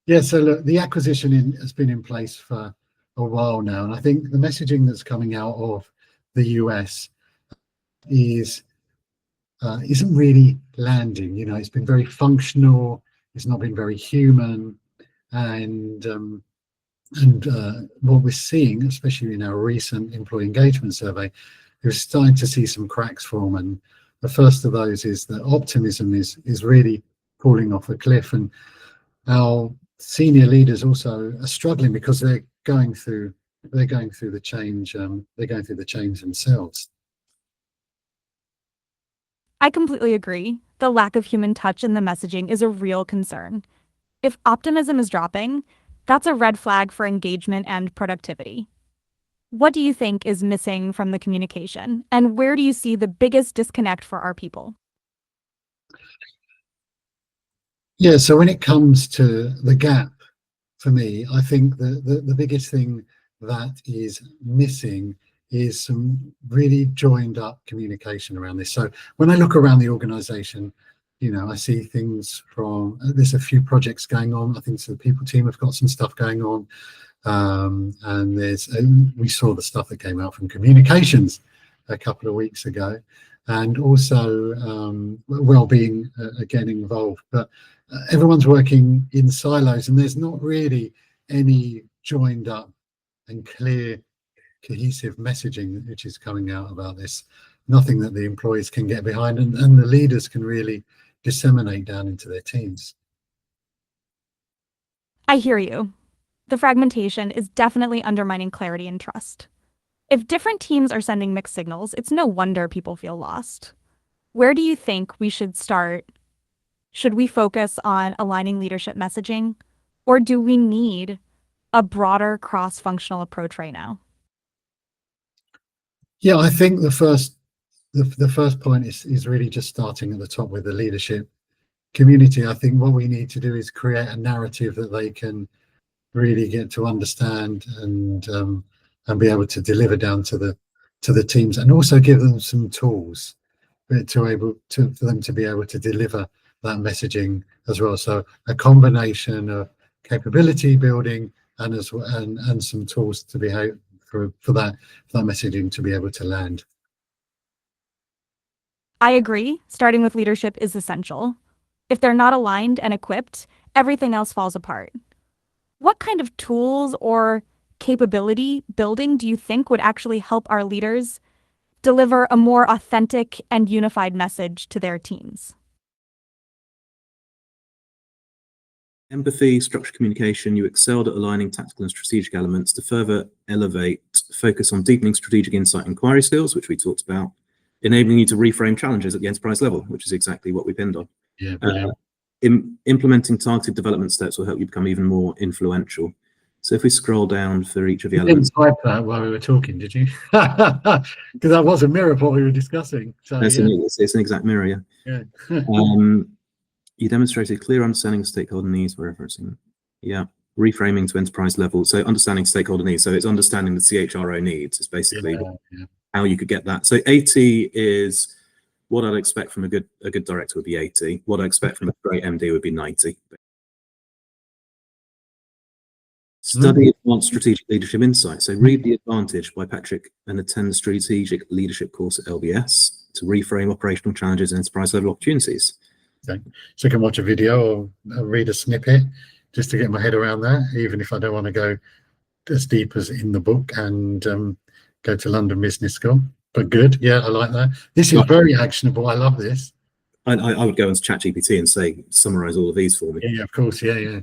Yeah, so look, the acquisition has been in place for a while now, and I think the messaging that's coming out of the US isn't really landing. You know, it's been very functional. It's not been very human, and what we're seeing, especially in our recent employee engagement survey, we're starting to see some cracks form. And the first of those is that optimism is really falling off a cliff, and our senior leaders also are struggling because they're going through the change. They're going through the change themselves. I completely agree. The lack of human touch in the messaging is a real concern. If optimism is dropping, that's a red flag for engagement and productivity. What do you think is missing from the communication, and where do you see the biggest disconnect for our people? Yeah, so when it comes to the gap, for me, I think the biggest thing that is missing is some really joined up communication around this. So when I look around the organization, you know, I see things from, there's a few projects going on. I think so the people team have got some stuff going on. And we saw the stuff that came out from communications a couple of weeks ago, and also well-being getting involved. But everyone's working in silos, and there's not really any joined up and clear, cohesive messaging which is coming out about this. Nothing that the employees can get behind, and the leaders can really disseminate down into their teams. I hear you. The fragmentation is definitely undermining clarity and trust. If different teams are sending mixed signals, it's no wonder people feel lost. Where do you think we should start? Should we focus on aligning leadership messaging, or do we need a broader cross-functional approach right now? Yeah, I think the first point is really just starting at the top with the leadership community. I think what we need to do is create a narrative that they can really get to understand and be able to deliver down to the teams, and also give them some tools for them to be able to deliver that messaging as well. So a combination of capability building and some tools to be for that messaging to be able to land. I agree. Starting with leadership is essential. If they're not aligned and equipped, everything else falls apart. What kind of tools or capability building do you think would actually help our leaders deliver a more authentic and unified message to their teams? Empathy, structured communication. You excelled at aligning tactical and strategic elements. To further elevate, focus on deepening strategic insight and inquiry skills, which we talked about, enabling you to reframe challenges at the enterprise level, which is exactly what we pinned on. Yeah, brilliant. Implementing targeted development steps will help you become even more influential. So if we scroll down for each of the elements. You didn't type that while we were talking, did you? Because that was a mirror of what we were discussing. So it's an exact mirror, yeah. You demonstrated clear understanding of stakeholder needs. We're referencing, yeah, reframing to enterprise level. So understanding stakeholder needs. So it's understanding the CHRO needs is basically how you could get that. So 80 is what I'd expect from a good director would be 80. What I expect from a great MD would be 90. Study advanced strategic leadership insight. So read The Advantage by Patrick and attend the strategic leadership course at LBS to reframe operational challenges and enterprise level opportunities. Okay. So I can watch a video or read a snippet just to get my head around that, even if I don't want to go as deep as in the book and go to London Business School. But good, yeah, I like that. This is very actionable. I love this. I would go into ChatGPT and say, summarize all of these for me. Yeah, of course, yeah.